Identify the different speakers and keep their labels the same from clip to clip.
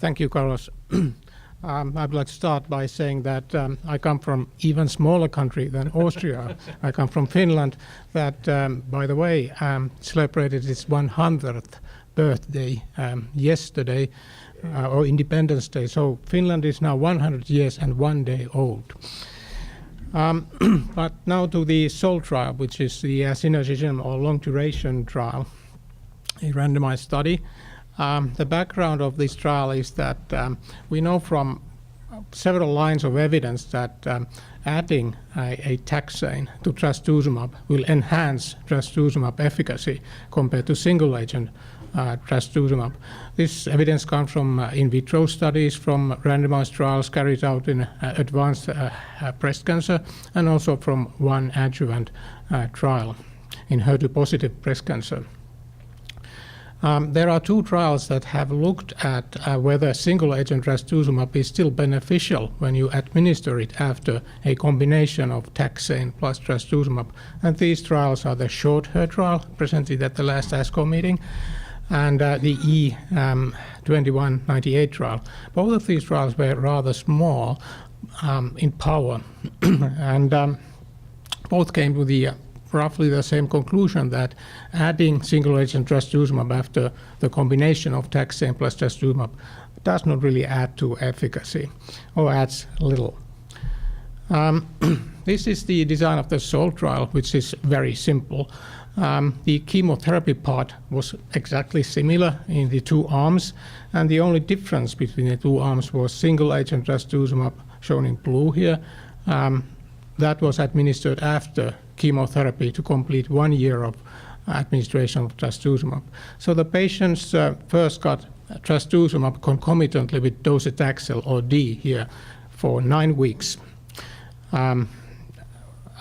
Speaker 1: Thank you, Carlos. I'd like to start by saying that I come from even smaller country than Austria. I come from Finland that, by the way, celebrated its 100th birthday yesterday, or Independence Day. So Finland is now 100 years and 1 day old. But now to the SOL trial, which is the Synergism or long duration trial, a randomized study. The background of this trial is that we know from several lines of evidence that adding a taxane to trastuzumab will enhance trastuzumab efficacy compared to single agent trastuzumab. This evidence comes from in vitro studies, from randomized trials carried out in advanced breast cancer, and also from one adjuvant trial in HER2-positive breast cancer. There are two trials that have looked at whether single-agent trastuzumab is still beneficial when you administer it after a combination of taxane plus trastuzumab. And these trials are the SHORT-HER trial, presented at the last ASCO meeting, and the E2198 trial. Both of these trials were rather small in power, and both came to the roughly the same conclusion, that adding single-agent trastuzumab after the combination of taxane plus trastuzumab does not really add to efficacy, or adds little. This is the design of the SOL trial, which is very simple. The chemotherapy part was exactly similar in the two arms, and the only difference between the two arms was single-agent trastuzumab, shown in blue here. That was administered after chemotherapy to complete 1 year of administration of trastuzumab. So the patients first got trastuzumab concomitantly with docetaxel, or D here, for 9 weeks. And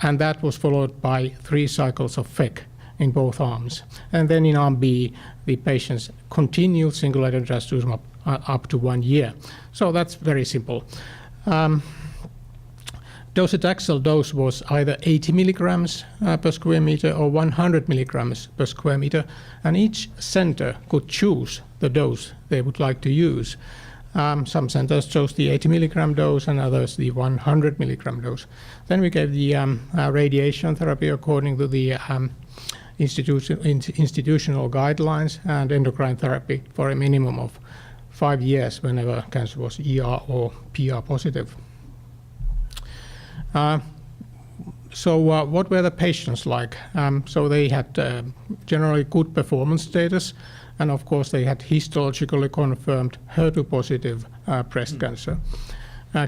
Speaker 1: that was followed by 3 cycles of FEC in both arms. And then in arm B, the patients continued single-agent trastuzumab up to 1 year. So that's very simple. Docetaxel dose was either 80 milligrams per square meter or 100 milligrams per square meter, and each center could choose the dose they would like to use. Some centers chose the 80 milligram dose and others the 100 milligram dose. Then we gave the radiation therapy according to the institutional guidelines, and endocrine therapy for a minimum of 5 years whenever cancer was ER or PR positive. So what were the patients like? So they had generally good performance status, and of course they had histologically confirmed HER2-positive breast cancer.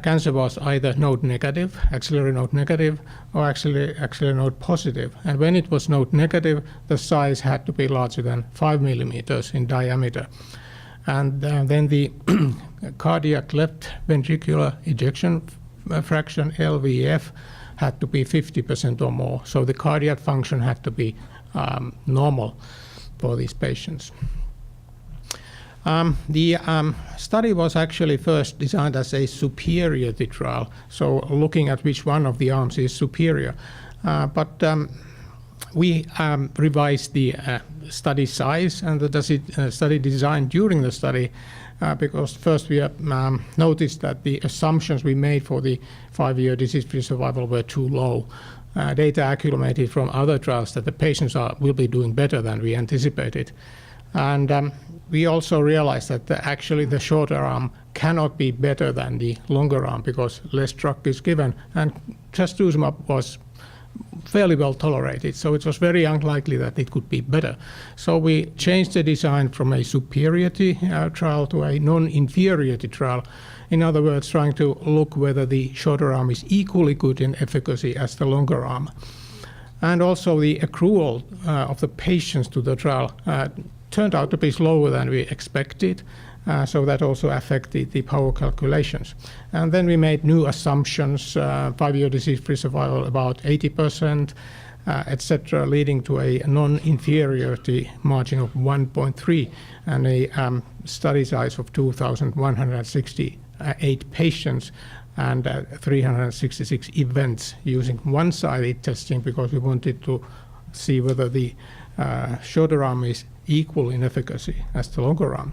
Speaker 1: Cancer was either node negative, axillary node negative, or axillary node positive. And when it was node negative, the size had to be larger than 5 millimeters in diameter. And then the cardiac left ventricular ejection fraction, LVEF, had to be 50% or more. So the cardiac function had to be normal for these patients. The study was actually first designed as a superiority trial, so looking at which one of the arms is superior. But we revised the study size and the study design during the study, because first we noticed that the assumptions we made for the 5-year disease-free survival were too low. Data accumulated from other trials that the patients will be doing better than we anticipated. And we also realized that actually the shorter arm cannot be better than the longer arm because less drug is given, and trastuzumab was fairly well tolerated, so it was very unlikely that it could be better. So we changed the design from a superiority trial to a non-inferiority trial. In other words, trying to look whether the shorter arm is equally good in efficacy as the longer arm. And also the accrual of the patients to the trial turned out to be slower than we expected. So that also affected the power calculations. And then we made new assumptions, 5-year disease-free survival about 80%, etc., leading to a non-inferiority margin of 1.3 and a study size of 2,168 patients and 366 events using one-sided testing, because we wanted to see whether the shorter arm is equal in efficacy as the longer arm.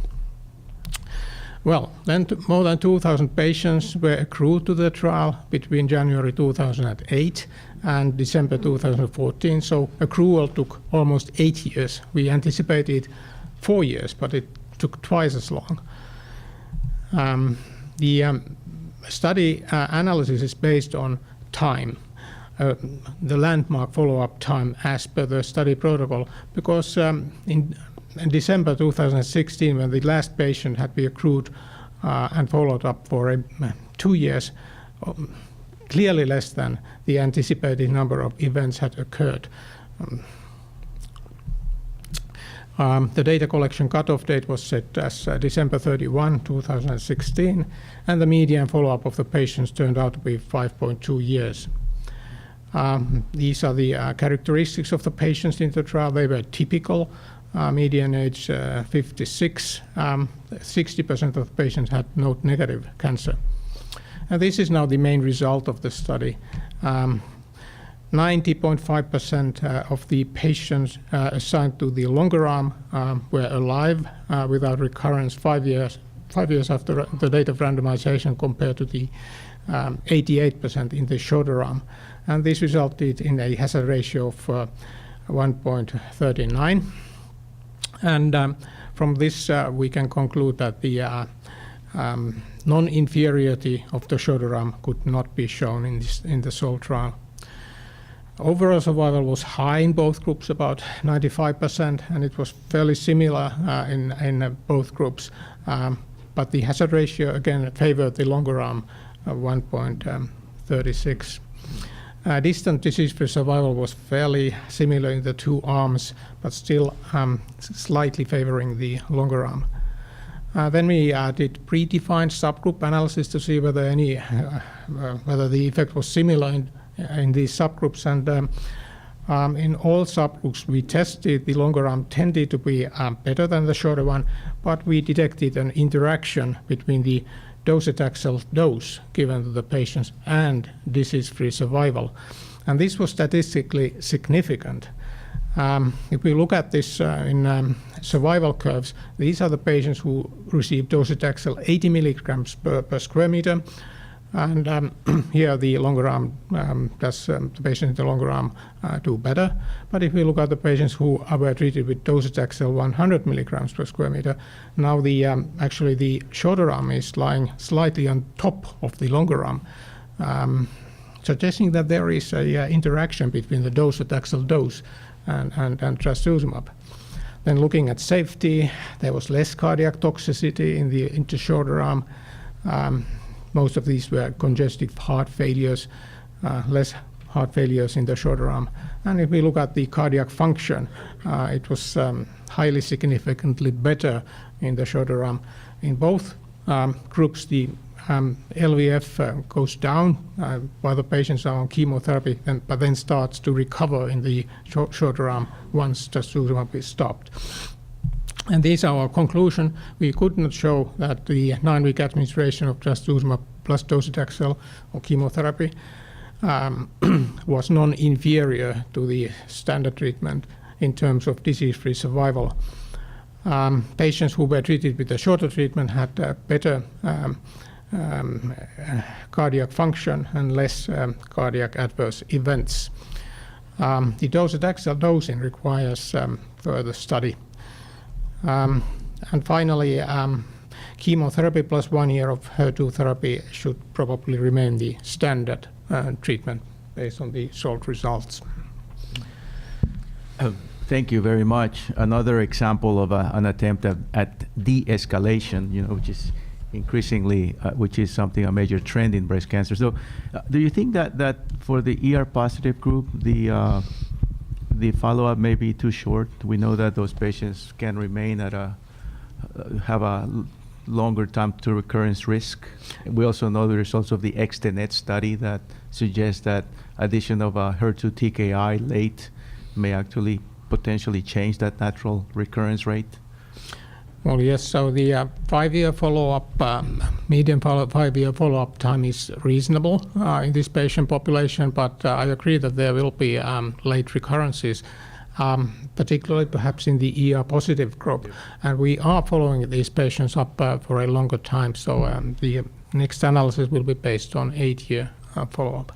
Speaker 1: Well, then more than 2,000 patients were accrued to the trial between January 2008 and December 2014, so accrual took almost 8 years. We anticipated 4 years, but it took twice as long. The study analysis is based on time, the landmark follow-up time as per the study protocol, because in December 2016, when the last patient had been accrued and followed up for 2 years, clearly less than the anticipated number of events had occurred. The data collection cutoff date was set as December 31, 2016, and the median follow-up of the patients turned out to be 5.2 years. These are the characteristics of the patients in the trial. They were typical, median age 56. 60% of the patients had node-negative cancer. And this is now the main result of the study. 90.5% of the patients assigned to the longer arm were alive without recurrence 5 years after the date of randomization, compared to the 88% in the shorter arm. And this resulted in a hazard ratio of 1.39. And from this, we can conclude that the non-inferiority of the shorter arm could not be shown in the SOL trial. Overall survival was high in both groups, about 95%, and it was fairly similar in both groups. But the hazard ratio again favored the longer arm, 1.36. Distant disease-free survival was fairly similar in the two arms, but still slightly favoring the longer arm. Then we did predefined subgroup analysis to see whether whether the effect was similar in these subgroups, and in all subgroups we tested, the longer arm tended to be better than the shorter one, but we detected an interaction between the docetaxel dose given to the patients and disease-free survival, and this was statistically significant. If we look at this in survival curves, these are the patients who received docetaxel 80 milligrams per square meter. And here the longer arm does the patient in the longer arm do better. But if we look at the patients who were treated with docetaxel 100 milligrams per square meter, now actually the shorter arm is lying slightly on top of the longer arm, suggesting that there is a interaction between the docetaxel dose and trastuzumab. Then looking at safety, there was less cardiac toxicity in the shorter arm. Most of these were congestive heart failures, less heart failures in the shorter arm. And if we look at the cardiac function, it was highly significantly better in the shorter arm. In both groups, the LVF goes down while the patients are on chemotherapy, but then starts to recover in the shorter arm once trastuzumab is stopped. And this is our conclusion. We could not show that the 9-week administration of trastuzumab plus docetaxel or chemotherapy was non-inferior to the standard treatment in terms of disease-free survival. Patients who were treated with the shorter treatment had better cardiac function and less cardiac adverse events. The docetaxel dosing requires further study. And finally, chemotherapy plus 1 year of HER2 therapy should probably remain the standard treatment based on the SOLT results.
Speaker 2: Thank you very much. Another example of an attempt at de-escalation, which is increasingly, which is a major trend in breast cancer. So, do you think that for the ER-positive group, the follow-up may be too short? We know that those patients can remain have a longer time to recurrence risk. We also know the results of the XTENET study that suggests that addition of a HER2 TKI late may actually potentially change that natural recurrence rate.
Speaker 1: Well, yes, so the 5-year follow-up, median 5-year follow-up time is reasonable in this patient population, but I agree that there will be late recurrences. particularly perhaps in the ER-positive group. And we are following these patients up for a longer time. So the next analysis will be based on 8-year follow-up.